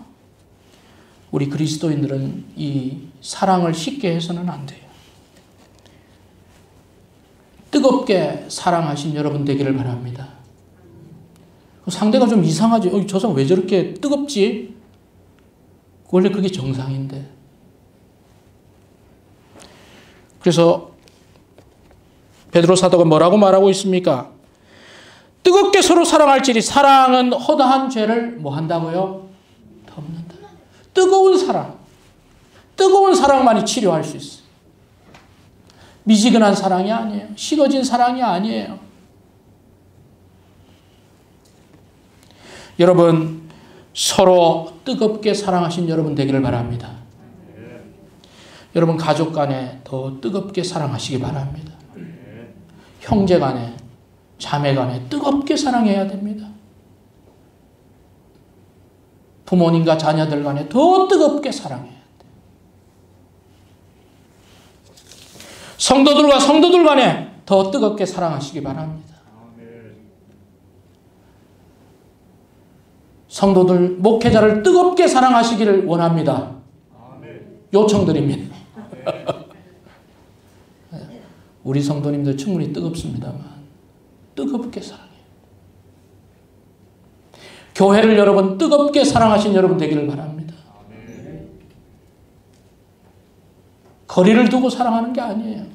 우리 그리스도인들은 이 사랑을 쉽게 해서는 안 돼요. 뜨겁게 사랑하신 여러분 되기를 바랍니다. 상대가 좀 이상하죠. 저 사람 왜 저렇게 뜨겁지? 원래 그게 정상인데. 그래서 베드로 사도가 뭐라고 말하고 있습니까? 뜨겁게 서로 사랑할지니 사랑은 허다한 죄를 뭐 한다고요? 덮는다. 뜨거운 사랑만이 치료할 수 있어요. 미지근한 사랑이 아니에요. 식어진 사랑이 아니에요. 여러분, 서로 뜨겁게 사랑하신 여러분 되기를 바랍니다. 여러분, 가족 간에 더 뜨겁게 사랑하시기 바랍니다. 형제 간에, 자매 간에 뜨겁게 사랑해야 됩니다. 부모님과 자녀들 간에 더 뜨겁게 사랑해야 돼요. 성도들과 성도들 간에 더 뜨겁게 사랑하시기 바랍니다. 성도들, 목회자를 뜨겁게 사랑하시기를 원합니다. 요청드립니다. 우리 성도님들 충분히 뜨겁습니다만 뜨겁게 사랑해요. 교회를 여러분 뜨겁게 사랑하신 여러분 되기를 바랍니다. 거리를 두고 사랑하는 게 아니에요.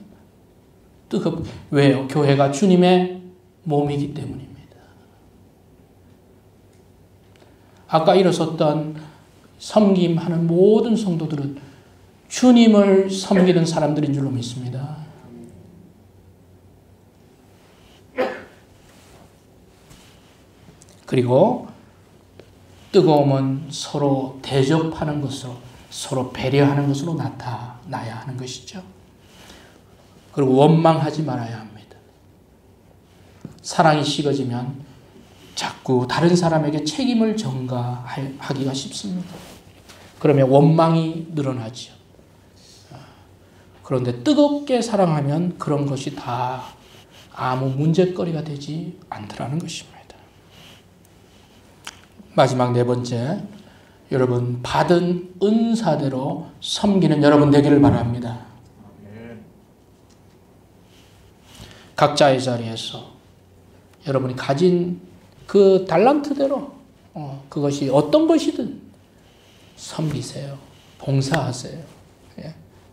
왜요? 교회가 주님의 몸이기 때문입니다. 아까 일어섰던 섬김하는 모든 성도들은 주님을 섬기는 사람들인 줄로 믿습니다. 그리고 뜨거움은 서로 대접하는 것으로, 서로 배려하는 것으로 나타나야 하는 것이죠. 그리고 원망하지 말아야 합니다. 사랑이 식어지면 자꾸 다른 사람에게 책임을 전가하기가 쉽습니다. 그러면 원망이 늘어나죠. 그런데 뜨겁게 사랑하면 그런 것이 다 아무 문제거리가 되지 않더라는 것입니다. 마지막 네 번째, 여러분 받은 은사대로 섬기는 여러분 되기를 바랍니다. 각자의 자리에서 여러분이 가진 그 달란트대로 그것이 어떤 것이든 섬기세요. 봉사하세요.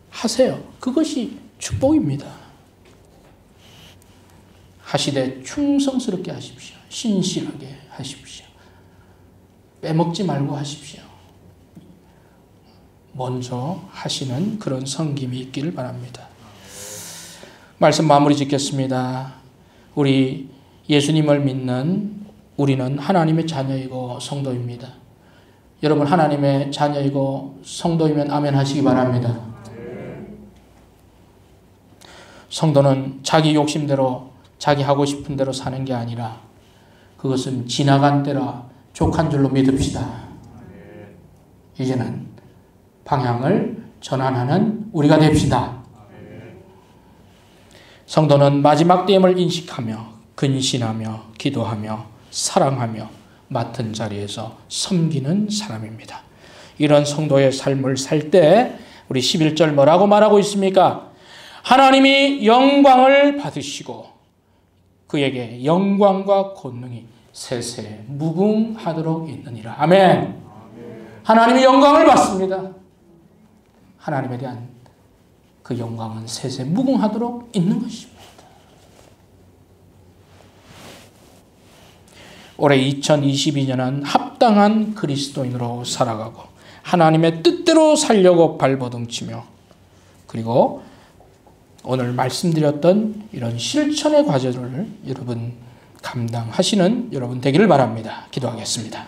하세요. 그것이 축복입니다. 하시되 충성스럽게 하십시오. 신실하게 하십시오. 빼먹지 말고 하십시오. 먼저 하시는 그런 섬김이 있기를 바랍니다. 말씀 마무리 짓겠습니다. 우리 예수님을 믿는 우리는 하나님의 자녀이고 성도입니다. 여러분 하나님의 자녀이고 성도이면 아멘 하시기 바랍니다. 성도는 자기 욕심대로 자기 하고 싶은 대로 사는 게 아니라 그것은 지나간 때라 족한 줄로 믿읍시다. 이제는 방향을 전환하는 우리가 됩시다. 성도는 마지막 때임을 인식하며 근신하며 기도하며 사랑하며 맡은 자리에서 섬기는 사람입니다. 이런 성도의 삶을 살 때 우리 11절 뭐라고 말하고 있습니까? 하나님이 영광을 받으시고 그에게 영광과 권능이 세세 무궁하도록 있느니라. 아멘. 하나님이 영광을 받습니다. 하나님에 대한 그 영광은 세세 무궁하도록 있는 것입니다. 올해 2022년은 합당한 그리스도인으로 살아가고 하나님의 뜻대로 살려고 발버둥치며 그리고 오늘 말씀드렸던 이런 실천의 과제를 여러분 감당하시는 여러분 되기를 바랍니다. 기도하겠습니다.